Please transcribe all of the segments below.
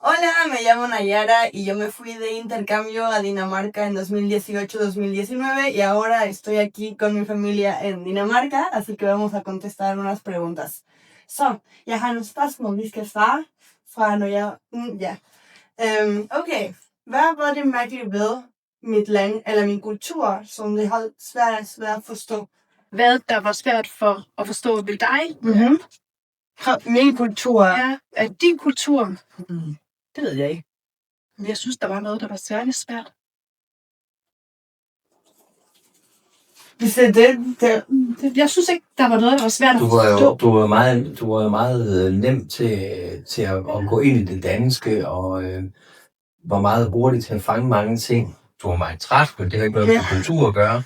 Hola, me llamo Nayara y yo me fui de intercambio a Dinamarca en 2018-2019 y ahora estoy aquí con mi familia en Dinamarca, así que vamos a contestar unas preguntas. Så, jeg har nogle spørgsmål, vi skal svare fra når jeg... Okay, hvad var det mærkelige ved mit land eller min kultur, som det har svært at forstå? Hvad der var svært for at forstå ved dig? Mm-hmm. Min kultur. Ja, er din kultur? Det ved jeg ikke. Men jeg synes, der var noget, der var særligt svært. Hvis det er det... Jeg synes ikke, der var noget, der var svært at forstå. Du var meget nem til at gå ind i det danske, og var meget hurtig til at fange mange ting. Du var meget træt, men det har ikke noget med kultur at gøre.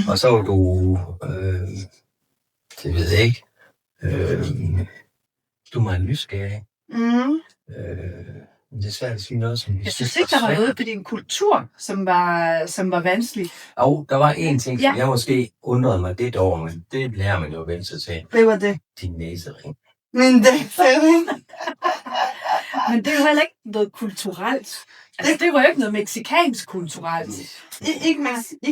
Og så var du, det ved jeg ikke, du er meget nysgerrig. Det er svært at sige noget, som jeg synes ikke, der var noget på din kultur, som var vanskelig. Og der var en ting, som jeg måske undrede mig lidt over, men det lærer man jo at vende sig til. Det var det. Din næsering. Min næsering. Men det er jo heller ikke noget kulturelt. Altså, det var jo ikke noget mexikansk kulturelt. Ikke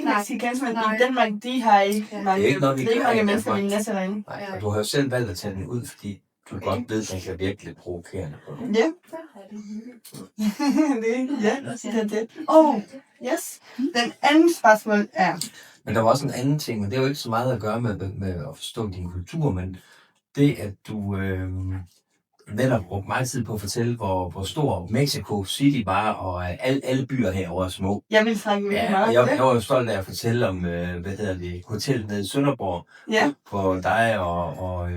mexikansk, men i Danmark, de har ikke mange mennesker med næsering. Nej, og du har jo selv valgt at tage den ud, fordi du godt ved, at den kan virke lidt provokerende på dig. Ja. Det er det. Yes. Den anden spørgsmål er... Men der var også en anden ting, men det er jo ikke så meget at gøre med at forstå din kultur, men det, at du netop brugte meget tid på at fortælle, hvor stor Mexico City var, og alle byer herovre er små. Jeg vil snakke med meget. Jeg var jo stolt af at fortælle om, hotellet nede i Sønderborg, på dig og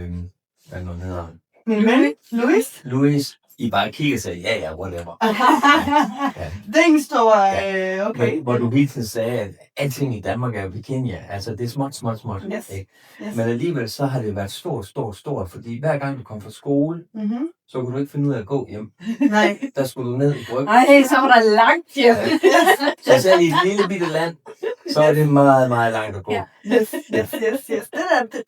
hvad nu hedder. Min ven, Louis. I bare kigger og sagde, whatever. Det er en stor, okay. Hvor du hele tiden sagde, at alting i Danmark er Virginia. Altså, det er småt. Yes. Men alligevel så har det været stort, fordi hver gang du kom fra skole, så kunne du ikke finde ud af at gå hjem. Nej. Der skulle du ned i Brygge. Ej, så var der langt hjem. Så selv i et lille bitte land, så er det meget, meget langt at gå. Yes. Det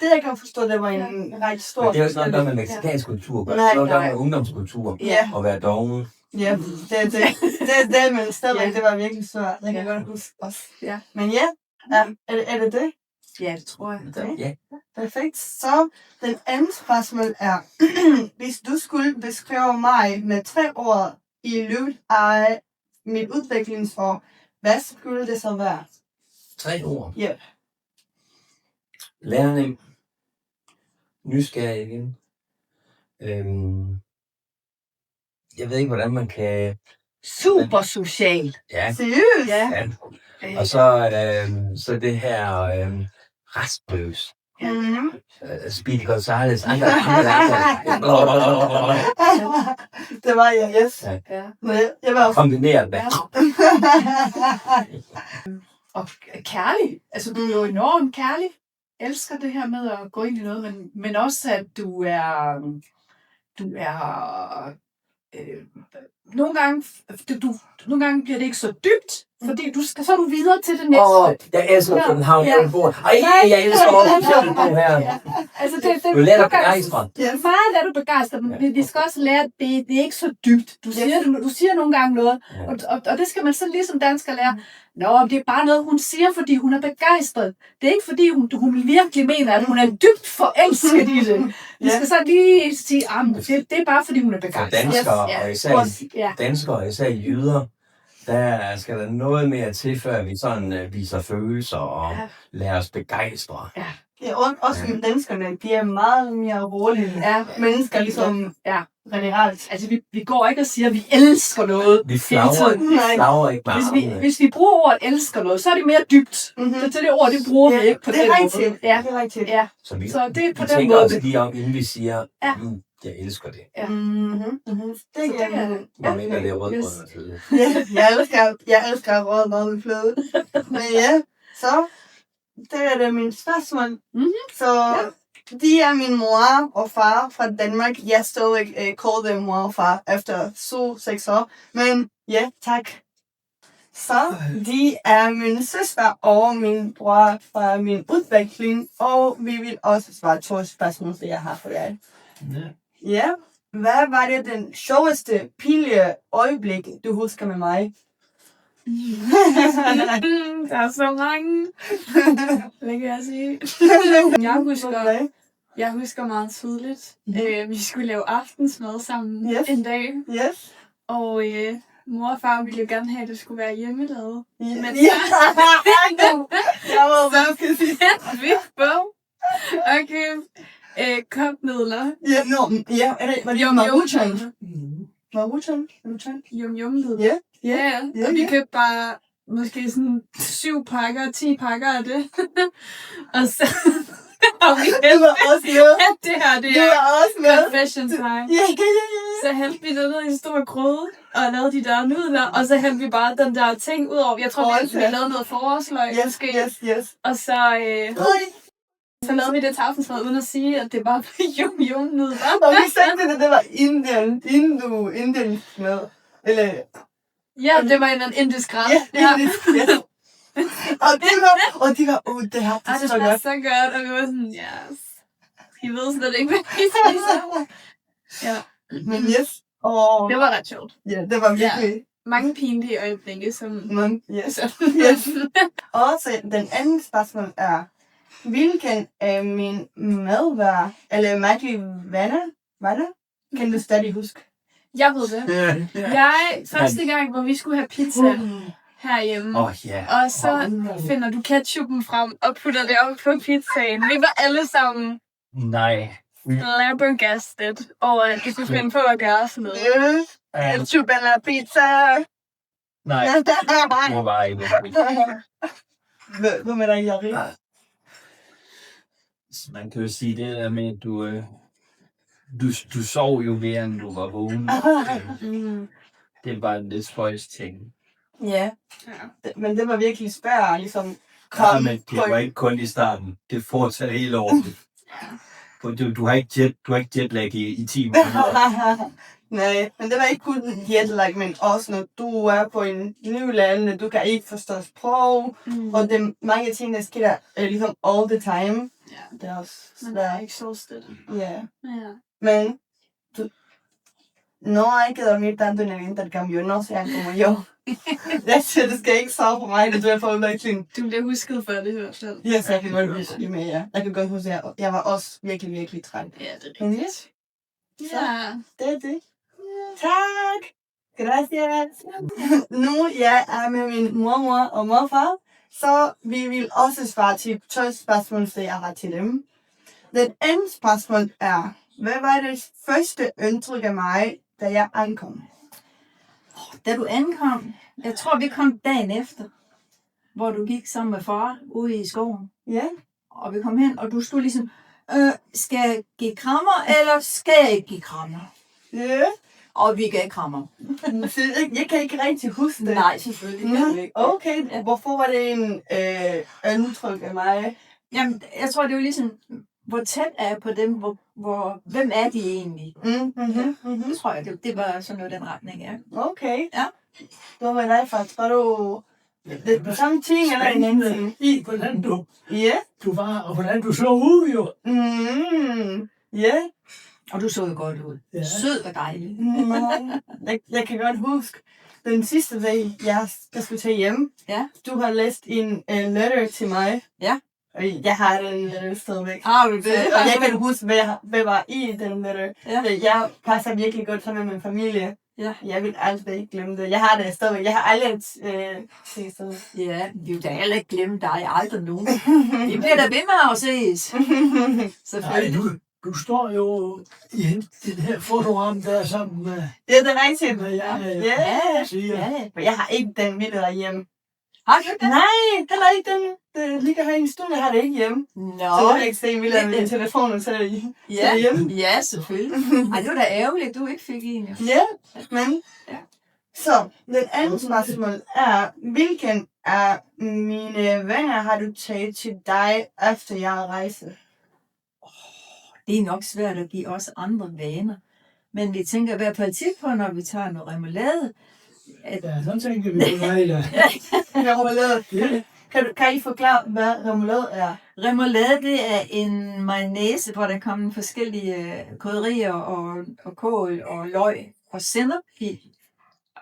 jeg kan forstå, det var en ret stor... Men det er jo sådan noget med mexikansk kultur, det er noget med ungdomskultur, og være doven. Ja, det, men stadigvæk, det var virkelig svært. Det kan jeg godt huske også. Ja. Men er det det? Ja, det tror jeg. Okay. Ja. Perfekt. Så den anden spørgsmål er, hvis du skulle beskrive mig med 3 ord i løbet af mit udviklingsår, hvad skulle det så være? 3 ord? Ja. Lærning. Nysgerrig igen. Jeg ved ikke, hvordan man kan... Super social. Ja. Seriøst? Ja. Og så det her rastløs. Speedy Gonzales. Det var jeg, yes. Ja. Jeg var kombineret med. Og kærlig. Altså, du er jo enormt kærlig. Elsker det her med at gå ind i noget, men også, at du er nogle gange bliver det ikke så dybt, fordi så er du videre til det næste. Jeg elsker København, jeg bor. Jeg elsker Aarhus, her. Altså, du lærer begejstret. Meget lærer du begejstret, men vi skal også lære, at det er ikke så dybt. Du siger nogle gange noget, og det skal man så ligesom dansker lære. Nå, det er bare noget, hun siger, fordi hun er begejstret. Det er ikke fordi, hun virkelig mener, at hun er dybt forelsket i det. Vi skal så lige sige, det er bare fordi, hun er begejstret. Danskere, især jyder, der skal der noget mere til, før vi sådan viser følelser og lader os begejstre. Ja, også danskerne, de er meget mere rolige mennesker, ligesom generelt. Altså, vi går ikke og siger, at vi elsker noget. Vi flagrer ikke bare. Hvis vi bruger ordet elsker noget, så er det mere dybt. Så det ord, det bruger vi ikke på den måde. Det er rigtigt. Ja. Så det er på den måde. Også lige om, inden vi siger, jeg elsker det. Det er mener, det er rødbrød. Jeg elsker rødbrød med fløde. Men så det er det min spørgsmål. Så de er min mor og far fra Danmark. Jeg stadig kalder dem mor og far efter 6 år. Men tak. Så de er min søster og min bror fra min udvikling. Og vi vil også svare 2 spørgsmål, det jeg har for jer. Ja. hvad var det den sjoveste, pinlige øjeblik, du husker med mig? Der er så mange. Hvad kan jeg sige? Jeg husker meget tydeligt. Vi skulle lave aftensmad sammen en dag. Yes. Og mor og far ville jo gerne have, at det skulle være hjemmelavet. Men Jeg var hvad skal jeg sige? Okay. Kopnudler. Ja, er det, var det Maruchan? Maruchan? Yum-yum-nudler. Ja. Ja. Og vi købte bare måske sådan 10 pakker af det. Og så... Det var også med. Det her, det var også med. confession time. Ja. Så hældte vi det ned i en stor gryde, og lavede de der nudler, og så hældte vi bare den der ting ud over. Jeg tror, vi lavede noget forårsløg, måske. Yes. Og så lavede vi det til aftensmad, uden at sige, at det bare var yum-yum-nudler. Og vi sagde det var Indian mad. Eller... Ja, det var en indisk ret. Ja, indisk, yes. Og de var, det her, det det smager så godt, og vi var sådan, yes. I ved slet ikke, hvad vi spiser. Ja. Men yes. Og Det var ret sjovt. ja, det var virkelig... Mange pinlige øjeblikke, som... Yes. Yes. Og så den anden spørgsmål er, hvilken af mine madvarer, eller mærkelige vaner, kan du stadig huske? Jeg ved det. Første gang, hvor vi skulle have pizza herhjemme, og så finder du ketchupen frem og putter det op på pizzaen. Vi var alle sammen flabbergasted over, at du skulle finde på at gøre sådan noget. Ketchup eller pizza? Nej, det var ikke. Hvad med dig, Jari? Man kan jo sige det der med, at du sov jo mere, end du var vågen. Det var en lidt spøjs ting. Ja. Men det var virkelig svært, ligesom... Men det var ikke kun i starten. Det fortsatte hele året. Du har ikke jetlag i 10 måneder. Nej, men det var ikke kun jetlag, men også når du er på en ny land, du kan ikke forstå sprog, og det er mange ting, der sker ligesom all the time. Ja. Det er også Men det er ikke så stille. Ja. Men no hay que dormir tanto en el intercambio, no sean como yo. Det skal ikke sove på mig, det tror jeg for virkelig. Du bliver husket for det i hvert fald. Yes, jeg kan godt huske det med, ja. Jeg kan godt huske, at jeg var også virkelig, virkelig træt. Ja, det er Men rigtigt. Ja. det er det. Tak! Gracias! Nu jeg er med min mormor og morfar, så vi vil også svare til 12 spørgsmål, så jeg har til dem. Den anden spørgsmål er, hvad var det første indtryk af mig, da jeg ankom? Da du ankom, jeg tror, vi kom dagen efter, hvor du gik sammen med far ude i skoven. Ja. Og vi kom hen, og du stod ligesom, skal jeg give krammer, eller skal jeg ikke give krammer? Ja. Og vi gav krammer. Jeg kan ikke rigtig huske det. Nej, selvfølgelig kan du ikke. Okay, hvorfor var det en udtryk af mig? Jamen, jeg tror, det var ligesom, hvor tæt er jeg på dem, hvem er de egentlig? Det tror jeg, det var sådan noget den retning, ja. Okay. Ja. Hvad var dig faktisk? Var du det samme ting eller en anden ting? I hvordan du var, og hvordan du så ud jo. Ja. Og du så jo godt ud. Ja. Sød og dejlig. Jeg kan godt huske, den sidste dag, jeg skulle tage hjem, du har læst en letter til mig. Ja. Og jeg har den letter stadigvæk. Har du det? Og jeg kan huske, hvad var i den letter. Ja. Jeg passer virkelig godt sammen med min familie. Ja. Jeg vil aldrig ikke glemme det. Jeg har det stadigvæk. Jeg har aldrig set sådan. Ja, vi vil da heller ikke glemme dig aldrig nogen. Vi bliver da ved med at ses. Selvfølgelig. Nej, du står jo i den her fotoram der sammen med... Ja, det er rigtigt. Ja. Men jeg har ikke den video derhjemme. Har du det? Nej, heller ikke den. Det ligger her i en stund, jeg har det ikke hjemme. Nå. Så kan jeg ikke se en video med min telefon, og så er det hjemme. Ja, selvfølgelig. Ej, det var da ærgerligt, du ikke fik en. Ja, men... Så, den anden spørgsmål er, hvilken af mine venner har du taget til dig, efter jeg har rejst? Det er nok svært at give os andre vaner. Men vi tænker i hvert fald tit på, når vi tager noget remoulade. Ja, sådan tænker vi på dig, da. Remoulade. Kan I forklare, hvad remoulade er? Remoulade, det er en mayonnaise, hvor der kommer forskellige krydderier og kål og løg og sennep i.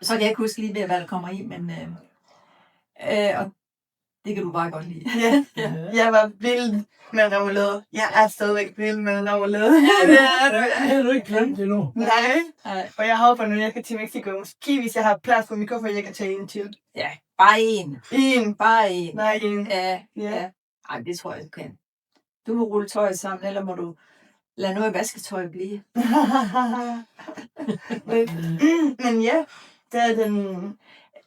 Så kan jeg ikke huske lige mere, hvad der kommer i, men og det kan du bare godt lide. Ja. Jeg var vild med remoulade. Jeg er stadigvæk vild med remoulade. Har du ikke glemt det nu? Nej. Nej. Og jeg håber nu, jeg kan til Mexico. Måske hvis jeg har plads på min kuffert, jeg kan tage en til. Ja, bare en. En. Bare en. Nej, en. Ja. Ej, det tror jeg, du kan. Du må rulle tøjet sammen, eller må du lade noget vasketøj blive. Men ja, det er den...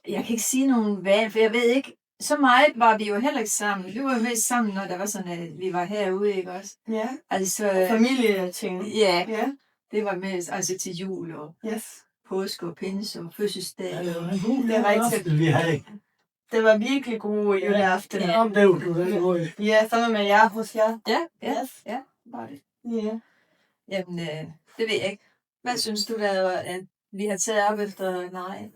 Jeg kan ikke sige nogen valg, for jeg ved ikke, så meget var vi jo heller ikke sammen. Vi var jo mest sammen, når der var sådan, at vi var herude, ikke også? Ja. Altså, Familieting. ja, Ja. det var mest altså til jul og Yes. påske og pinse og fødselsdag. Ja, det var en god Det er rigtigt. aften, vi havde. Det var virkelig gode juleaften. Ja. Oplevede du den måde? Ja, sammen med jer hos jer. Ja, Yes. ja, var det. Ja. Jamen, det ved jeg ikke. Hvad synes du, der at vi har taget op efter nej?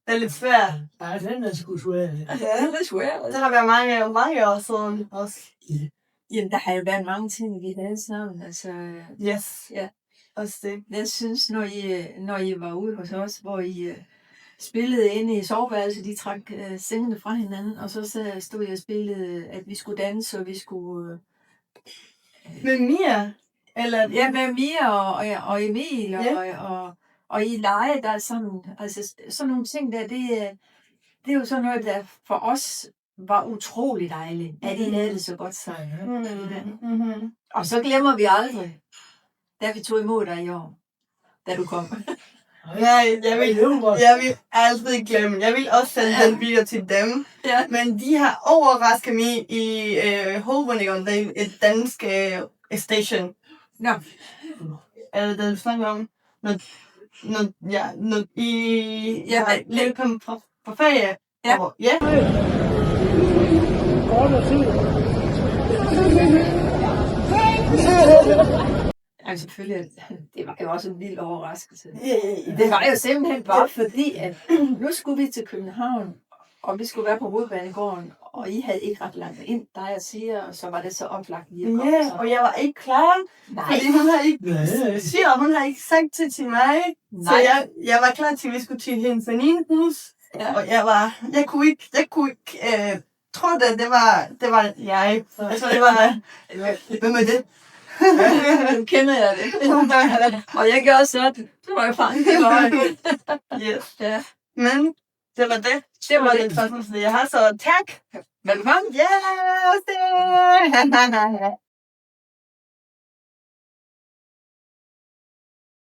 Det er lidt svært. Ja, den er sgu svær. Ja. Det er svært. Det har været mange år siden også. Jamen, der har jo været mange ting, vi havde sammen. Altså, Yes. Ja. Også det. jeg synes, når I var ude hos os, hvor I spillede inde i soveværelset, de trak sengene fra hinanden, og så stod jeg og spillede, at vi skulle danse, og vi skulle... Med Mia? Eller... Ja, med Mia og Emil, Ja. og I lege der sammen. Altså, sådan nogle ting der, det er jo sådan noget, der for os var utrolig dejligt, at I havde det så godt sammen. Mm-hmm. Og så glemmer vi aldrig, da vi tog imod dig i år, da du kom. Nej, jeg vil aldrig glemme. Jeg vil også sende den video til dem. Ja. Men de har overrasket mig i Hovedvundingen, det er et dansk station. Nå, Er det det, du snakker om? Når I Ja, har men- lidt på ferie. Ja. Og, ja. altså selvfølgelig, det var jo også en vild overraskelse. Det var jo simpelthen bare fordi, at nu skulle vi til København, og vi skulle være på Hovedbanegården, og I havde ikke ret langt ind, dig og siger, og så var det så oplagt lige at komme. Ja, Så. og jeg var ikke klar, Nej, fordi hun har ikke Nej. hun har ikke sagt det til mig. Så jeg var klar til, at vi skulle til hendes venindehus. Ja. Og jeg kunne ikke tro det, det var jeg. Altså, det var, hvem er det? nu kender jeg det. Og jeg gjorde sådan, det var jo fanget. Yes. Ja. Men det var det. Det var det det. første, jeg har, så tak. Velkommen. Yes!